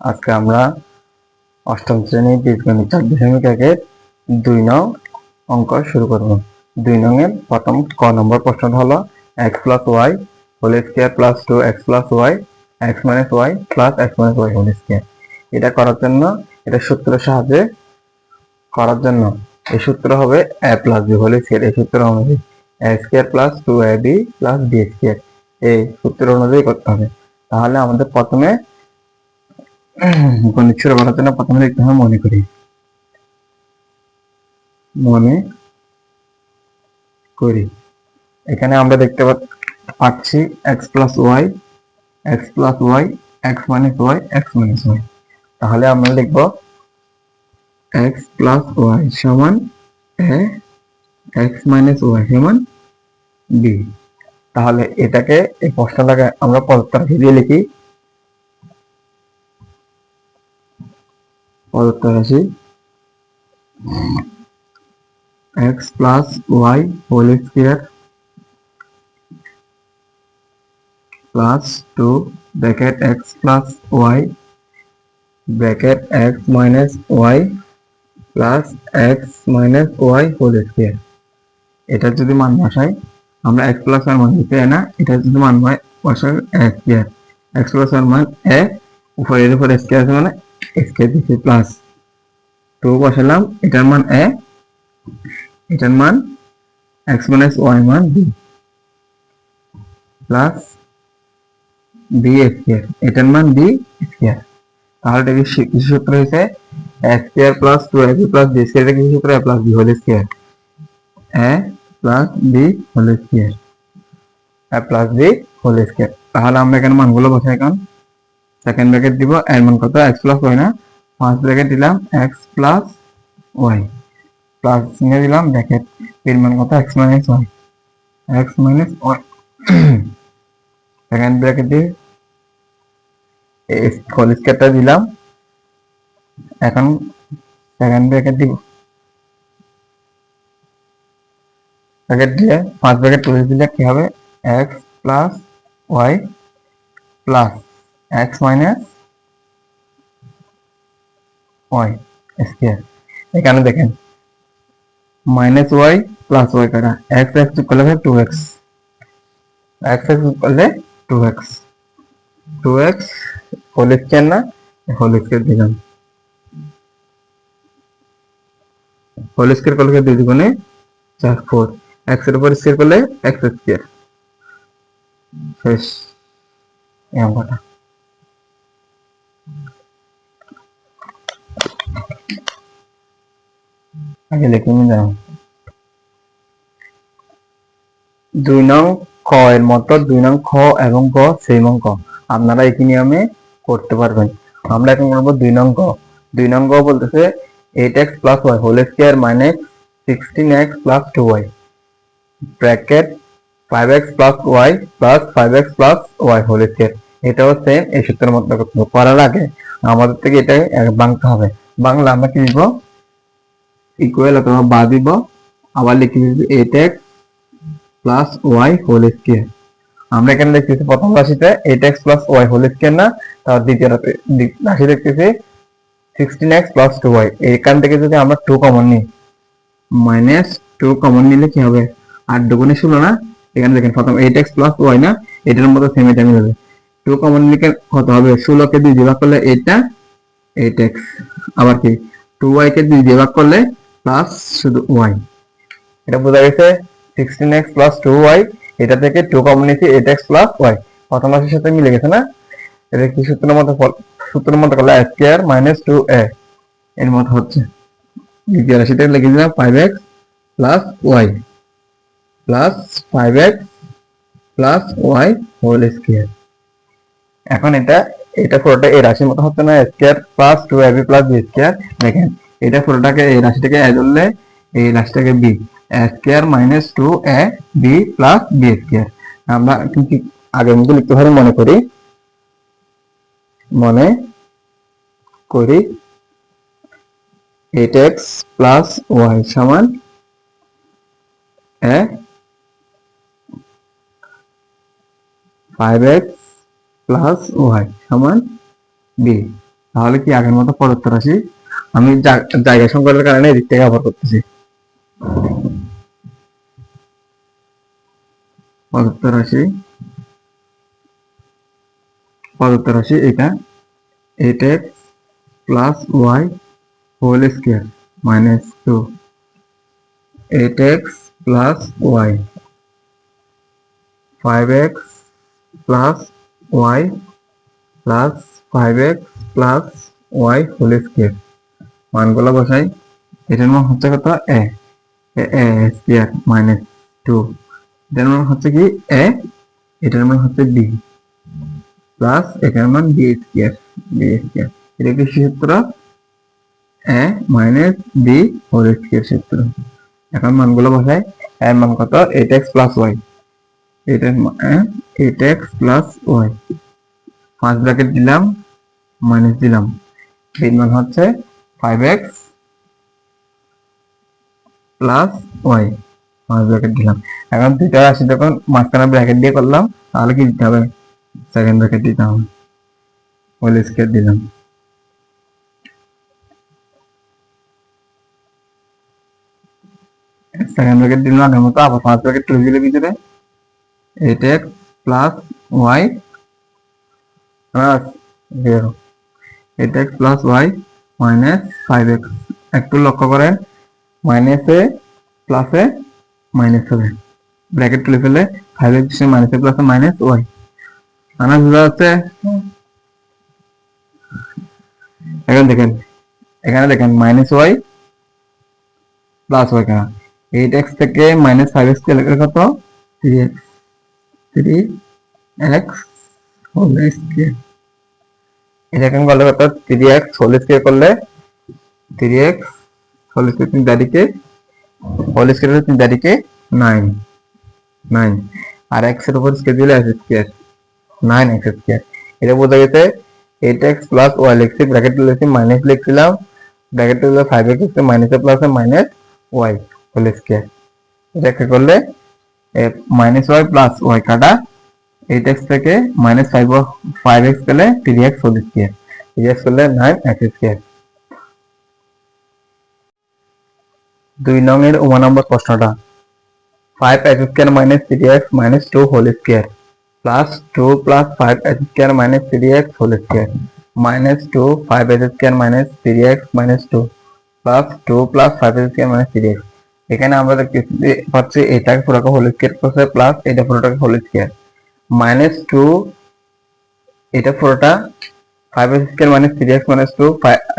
আজকে আমরা অষ্টম শ্রেণীর বীজগণিত 4.1 2 নং অঙ্ক শুরু করব। 2 নং এর প্রথম ক নম্বর প্রশ্নটা হলো x plus y whole square plus 2x plus y x minus y plus x minus y whole square। এটা করার জন্য এটা সূত্রের সাহায্যে করার জন্য এই সূত্র হবে a plus b whole square। এই সূত্র অনুযায়ী a square plus 2ab plus b square এই সূত্র অনুযায়ী করতে হবে। তাহলে আমাদের প্রথমে গণিত শুরু করার জন্য প্রথমে লিখতে হবে মনে করি। এখানে আমরা দেখতে পাচ্ছি x plus y x plus y x minus y x minus y। তাহলে আমরা লিখব x plus y সমান a x minus y সমান b। তাহলে এটাকে এই প্রশ্নটাকে আমরা প্রদত্ত রাশি দিয়ে লিখি। প্রদত্ত রাশি x plus y whole square plus 2 bracket x plus y bracket x minus y plus x minus y whole square। এটার যদি মান বসাই আমরা x plus y মান দিতে না, এটার যদি মান বসাই x square, x plus y মান a, উপরের উপর স্কয়ার আছে মানে স্কয়ার দিছি প্লাস 2 বসালাম, এটার মান a, এটার মান x minus y মান b প্লাস b স্কয়ার, এটার মান b স্কয়ার। তাহলে এটা কি সূত্র হইছে a square plus 2ab plus b square. এটা কি সূত্র a plus b whole square, a plus b whole square, a plus b whole square. তাহলে আমরা এখানে মানগুলো বসাই। এখন সেকেন্ড ব্র্যাকেট দিব, এর মান কত x প্লাস y না, ফার্স্ট ব্র্যাকেট দিলাম x প্লাস y প্লাস চিহ্ন দিলাম ব্র্যাকেট, এর মান কত x minus y, x minus y second bracket দিয়ে হোল স্কয়ারটা দিলাম। এখন সেকেন্ড ব্র্যাকেট দিব, ব্র্যাকেট দিয়ে ফার্স্ট ব্র্যাকেট তুলে দিলে কি হবে x plus y plus x minus y square. এখানে দেখেন মাইনাস y প্লাস y কাটা x x যোগ করলে 2x, x x যোগ করলে 2x, 2x হোল স্কয়ার না, হোল স্কয়ার দিলাম। হোল স্কয়ার করলে 2 দুগুণে 4 4, x এর উপর স্কয়ার করলে x স্কয়ার। শেষ এই অঙ্কটা। আগে লিখে নিয়ে যাও। 2 নং ক এর মতো 2 নং খ এবং গ সেম অঙ্ক, আপনারা একই নিয়মে করতে পারবেন। আমরা এখন করব 2 নং ক। 2 নং ক বলতেছে 8x plus y whole square minus 16x plus 2y bracket 5x plus y plus 5x plus y whole square। এটাও সেম এই সূত্রের মতো করতে হবে। করার আগে আমাদের থেকে এটা ভাঙতে হবে। বাংলা আমরা কি লিখব, ইকুয়াল অথবা বা দিব, আবার লিখে দিব 8x plus y whole square. আমরা এখানে দেখতেছি প্রথম রাশিতে 8x plus y whole square না, তার দ্বিতীয় রাশি দেখতেছি 16x প্লাস 2y। এখান থেকে যদি আমরা 2 কমন নিই, মাইনাস 2 কমন নিলে কি হবে 8 দুগুণে 16 না, এখানে দেখেন প্রথম 8x প্লাস ওয়াই না, এটার মতো সেম এটা মিলবে। 2 কমন নিলে কত হবে, 16 কে 2 দিয়ে ভাগ করলে এটা 8x, আবার কি 2y কে 2 দিয়ে ভাগ করলে প্লাস শুধু y। এটা বোঝা গেছে 16x প্লাস 2y, এটা থেকে 2 কমন নিয়েছি 8x প্লাস y, প্রথম রাশির সাথে মিলে গেছে না। এটা কি সূত্রের মতো করলে a স্কয়ার মাইনাস 2a এর মতো হচ্ছে। দ্বিতীয় রাশিতে লিখে দিলাম 5x plus y plus 5x plus y whole square. এখন এটা পুরোটা এই রাশির মতো হচ্ছে না, a square plus 2ab plus b square. দেখেন এটা পুরোটাকে এই রাশিটাকে a ধরলে এই রাশিটাকে b, a square minus 2ab plus b square. আমরা কিন্তু আগের মতো লিখতে পারি মনে করি 8x প্লাস y সমান a 5x প্লাস y সমান b তাহলে কি আগের মতো প্রদত্ত রাশি আমি জায়গা সংকটের কারণে এদিক থেকে ব্যবহার করতেছি। প্রদত্ত রাশি এটা 8x plus y whole square minus 2 8x plus y 5x plus y plus 5x plus y whole square মানগুলো বসাই। এটার মান হচ্ছে কত এ স্কোয়ার মাইনাস 2, এটার মান হচ্ছে কি এ, এটার মান হচ্ছে বি প্লাস এটার মান বি স্কোয়ার এটা কি সূত্র এ মাইনাস বি হোল স্কোয়ার সূত্র। এখন মানগুলো বসাই। এর মান কত 8x প্লাস ওয়াই, এটার 8x plus y first bracket দিলাম মাইনাস দিলাম, এর মান হচ্ছে 5x plus y first bracket দিলাম। এখন দুইটা রাশি যখন মাঝখানে ব্র্যাকেট দিয়ে করলাম তাহলে কি দিতে হবে সেকেন্ড ব্র্যাকেট দিতে হবে হোল স্কয়ার দিলাম। সেকেন্ড ব্র্যাকেট দিলাম আগের মতো, আবার ফার্স্ট ব্র্যাকেট তুলে দিলে ভিতরে 8x plus y plus 0 8x plus y minus 5x। একটু লক্ষ্য করেন মাইনাসে প্লাসে মাইনাস হবে, ব্র্যাকেট তুলে ফেলে 5x মাইনাসে প্লাসে মাইনাস ওয়াই আনা বোঝা যাচ্ছে। এখন দেখেন এখানে দেখেন মাইনাস ওয়াই প্লাস ওয়াই কেন 8x থেকে মাইনাস 5x কে লেখা কত 3x হোল স্কয়ার। এটা এখন করলে কত 3x হোল স্কয়ার করলে 3x হোল স্কয়ার 3 দাঁড়িয়ে হোল স্কয়ার 3 দাঁড়িয়ে 9 আর x এর উপর স্কয়ার দিলে x স্কয়ার 9x স্কয়ার। এটা বোঝা গেছে 8x প্লাস y লিখছি ব্র্যাকেট লিখছি মাইনাস লিখছিলাম ব্র্যাকেট দিলে 5x মাইনাসে প্লাসে মাইনাস y হোল স্কয়ার। এটাকে করলে মাইনাস y প্লাস y কাটা 8x থেকে মাইনাস 5x গেলে 3x হোল স্কয়ার 3x করলে 9x স্কয়ার। 2 নং এর 1 নম্বর প্রশ্নটা 5x square minus 3x minus 2 whole square plus 2 plus 5x square minus 3x whole square minus 2 5x square minus 3x minus 2 plus 2 plus 5x square minus 3x। এখানে আমরা দেখতে পাচ্ছি এটাকে পুরোটা হোল স্কয়ার করছে প্লাস এটা পুরোটাকে হোল স্কয়ার মাইনাস 2 এটা পুরোটা 5x square minus 3x minus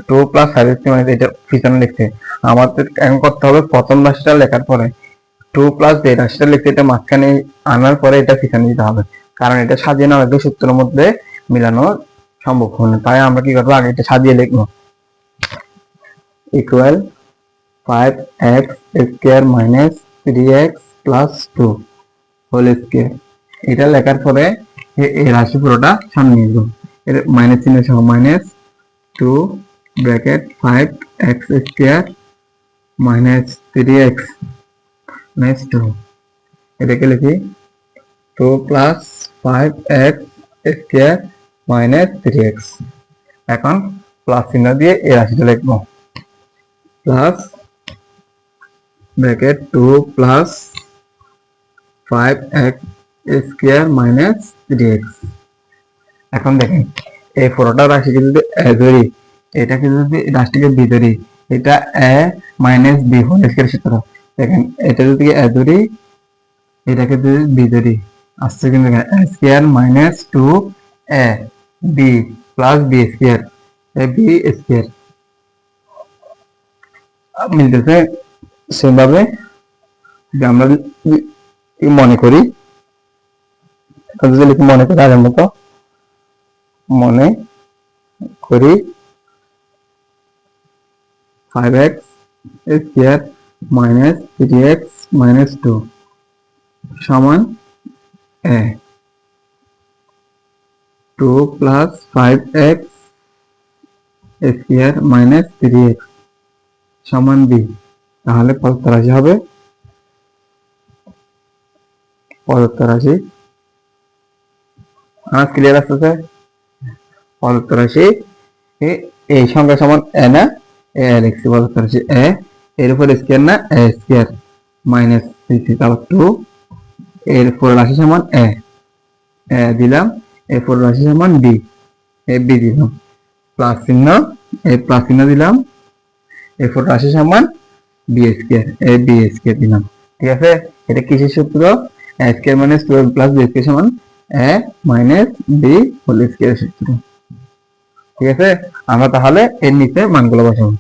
2 plus 5x square minus এটা পিছনে লিখতে আমাদের এখন করতে হবে প্রথম রাশিটা লেখার পরে 2 প্লাস যে রাশিটা লিখতে এটা মাঝখানে আনার পরে এটা পিছনে দিতে হবে, কারণ এটা সাজিয়ে না লাগলে সূত্রের মধ্যে মিলানো সম্ভব হবে না। তাই আমরা কি করবো আগে এটা সাজিয়ে লিখবো equal 5x square minus 3x plus 2 whole square. এটা লেখার পরে এই রাশি পুরোটা সামনে নিয়ে যাবো, এর মাইনাস চিহ্ন সহ minus 2 bracket 5x square minus 3x minus 2 এটাকে লিখি 2 plus 5x square minus 3x। এখন প্লাস চিহ্ন দিয়ে এই রাশিটা লিখবো plus bracket 2 plus 5x square minus 3x। এখন দেখেন এই পুরোটা রাশিকে যদি a ধরি এটাকে যদি রাশিটিকে b ধরি এটা a minus b whole square সূত্র। দেখেন এটা যদি a ধরি এটাকে যদি b ধরি আসছে কিন্তু a square minus 2a b plus b square a b square মিলতেছে। সেভাবে আমরা মনে করি মনে করি আগের মতো মনে করি 5x square minus 3x minus 2 সমান a 2 plus 5x square minus 3x সমান b। তাহলে প্রদত্ত রাশি হবে প্রদত্ত রাশি ক্লিয়ার আসতেছে প্রদত্ত রাশি এই সংখ্যা সমান এ না, এ লিখছি বলতে পারছি এ, এর উপর স্কয়ার না, এ স্কয়ার মাইনাস দিচ্ছি, তারপর 2, এর পর রাশি সমান এ, এ দিলাম, এরপর রাশি সমান বি, এ বি দিলাম, প্লাস চিহ্ন, এ প্লাস চিহ্ন দিলাম, এরপর রাশি সমান B square, A B square দিলাম। ঠিক আছে, এটা কিসের সূত্র? A square minus 12 plus B square সমান A minus B whole square সূত্র। ঠিক আছে, আমরা তাহলে এর নিচে মানগুলো বসাবো।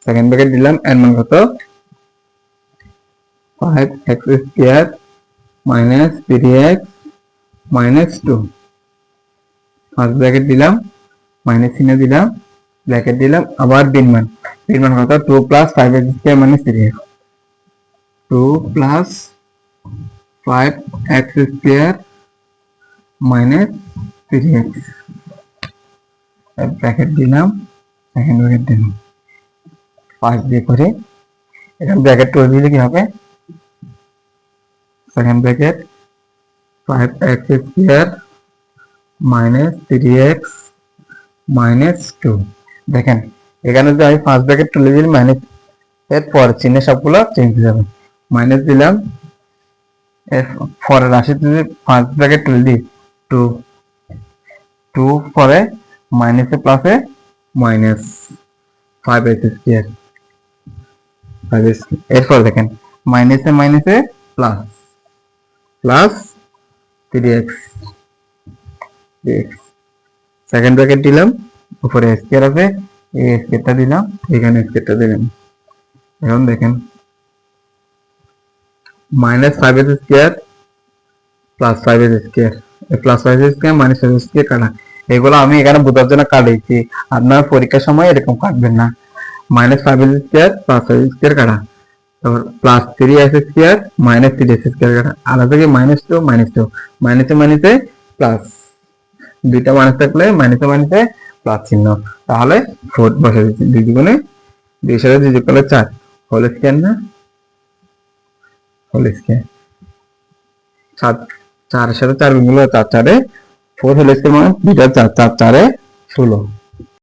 সেকেন্ড ব্র্যাকেট দিলাম, এর মান কত? 5x square minus 3x minus 2। First bracket দিলাম, মাইনাস চিহ্ন দিলাম, ব্র্যাকেট দিলাম, আবার বিন মান কত? 2 plus 5x square minus 3x, 2 plus 5x square minus 3x, bracket দিলাম, সেকেন্ড ব্র্যাকেট দিলাম, ফার্স্ট দিয়ে করে এখানে ব্র্যাকেট করে দিলে কি হবে? Second bracket 5x square minus 3x minus 2। দেখেন এখানে যদি আমি ফার্স্ট ব্র্যাকেট তুলে দিই মাইনাস, এর পর চিহ্ন সবগুলো চেঞ্জ হয়ে যাবে। মাইনাস দিলাম, এর পরে রাশি যদি ফার্স্ট ব্র্যাকেট তুলে দিই 2, 2 পরে মাইনাসে প্লাসে মাইনাস 5x স্কয়ার, 5x, এরপর দেখেন মাইনাসে মাইনাসে plus, plus 3x, second bracket দিলাম, উপরে স্কয়ার আছে, এই স্কয়ারটা দিলাম, এখানে স্কয়ারটা দিলাম। এখন দেখেন minus 5x square plus 5x square, plus 5x square minus 5x square কাটা, এগুলো আমি এখানে বোঝার জন্য কাটিয়েছি, আপনার পরীক্ষার সময় এরকম কাটবেন না। Minus 5x square plus 5x square কাটা, তারপর plus 3x square minus 3x square কাটা, আলাদা থেকে মাইনাস 2 মাইনাস 2, মাইনাসে মাইনাসে প্লাস, দুইটা মাইনাস থাকলে মাইনাসে মাইনাসে প্লাস চিহ্ন, তাহলে 4 বসে দিচ্ছি, 2 দুগুণে 2 সাথে 2 যোগ করলে 4 হোল স্কয়ার না, হোল স্কয়ার, 4 এর সাথে 4 গুণ করলে 4 4 এ 4 হোল স্কয়ার মানে 2 4 4 4 4 এ 16।